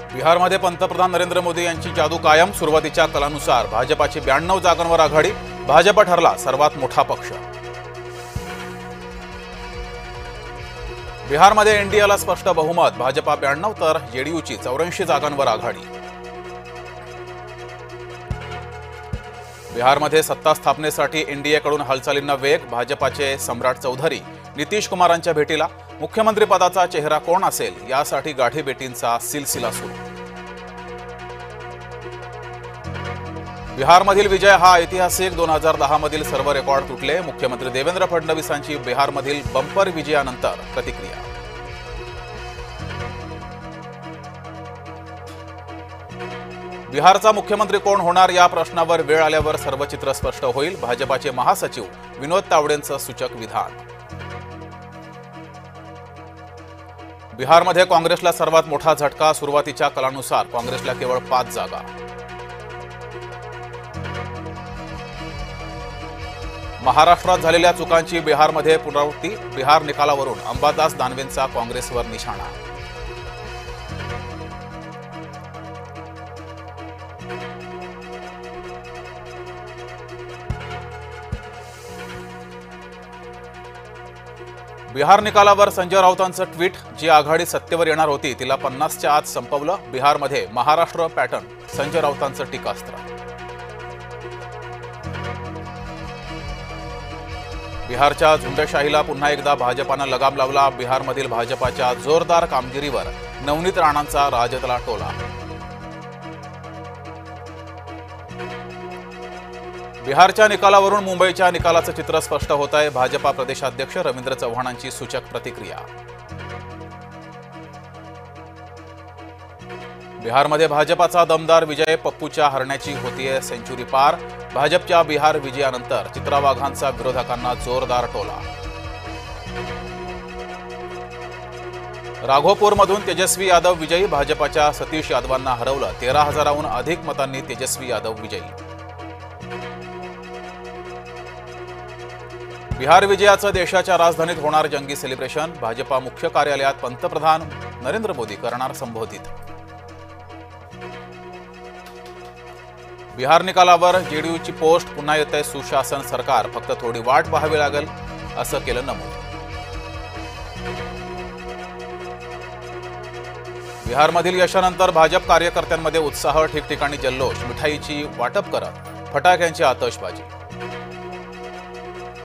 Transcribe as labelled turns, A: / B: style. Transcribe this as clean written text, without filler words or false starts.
A: बिहारमध्ये पंतप्रधान नरेंद्र मोदी यांची जादू कायम। सुरुवातीच्या कलानुसार भाजपाची 92 जागांवर आघाडी। भाजप ठरला सर्वात मोठा पक्ष। बिहारमध्ये एनडीएला स्पष्ट बहुमत। भाजपा 92 तर जेडीयूची 84 जागांवर आघाडी। बिहारमध्ये सत्ता स्थापनेसाठी एनडीएकडून हालचालींना वेग। भाजपाचे सम्राट चौधरी नितीश कुमारांच्या भेटीला। मुख्यमंत्री पदाचा चेहरा कोण असेल यासाठी गाठीभेटींचा सिलसिला सुरू। बिहारमधील विजय हा ऐतिहासिक। 2010 मधील सर्व रेकॉर्ड तुटले। मुख्यमंत्री देवेंद्र फडणवीसांची बिहारमधील बंपर विजयानंतर प्रतिक्रिया। बिहारचा मुख्यमंत्री कोण होणार या प्रश्नावर वेळ आल्यावर सर्व चित्र स्पष्ट होईल। भाजपाचे महासचिव विनोद तावडेंचं सूचक विधान। बिहारमध्ये काँग्रेसला सर्वात मोठा झटका। सुरुवातीच्या कलानुसार काँग्रेसला केवळ 5 जागा। महाराष्ट्रात झालेल्या चुकांची बिहारमध्ये पुनरावृत्ती। बिहार निकालावरून अंबादास दानवेंचा काँग्रेसवर निशाणा। बिहार निकालावर संजय राऊतांचं ट्विट। जी आघाडी सत्तेवर येणार होती तिला 50च्या आत संपवलं। बिहारमध्ये महाराष्ट्र पॅटर्न, संजय राऊतांचं टीकास्त्र। बिहारच्या झुंडशाहीला पुन्हा एकदा भाजपानं लगाम लावला। बिहारमधील भाजपाच्या जोरदार कामगिरीवर नवनीत राणांचा राजतला टोला। बिहारच्या निकालावरून मुंबईच्या निकालाचं चित्र स्पष्ट होत आहे। भाजपा प्रदेशाध्यक्ष रवींद्र चव्हाणांची सूचक प्रतिक्रिया। बिहारमध्ये भाजपाचा दमदार विजय। पप्पूच्या हरण्याची होतीये सेंचुरी पार। भाजपच्या बिहार विजयानंतर चित्रा वाघांचा विरोधकांना जोरदार टोला। राघोपूरमधून तेजस्वी यादव विजयी। भाजपाच्या सतीश यादवांना हरवलं। 13,000हून अधिक मतांनी तेजस्वी यादव विजयी। बिहार विजयाचं देशाच्या राजधानीत होणार जंगी सेलिब्रेशन। भाजपा मुख्य कार्यालयात पंतप्रधान नरेंद्र मोदी करणार संबोधित। बिहार निकालावर जेडीयूची पोस्ट। पुन्हा येतंय सुशासन सरकार, फक्त थोडी वाट पाहावी लागेल असं केलं नमूद। बिहारमधील यशानंतर भाजप कार्यकर्त्यांमध्ये उत्साह। ठिकठिकाणी जल्लोष। मिठाईची वाटप करत फटाक्यांची आतषबाजी।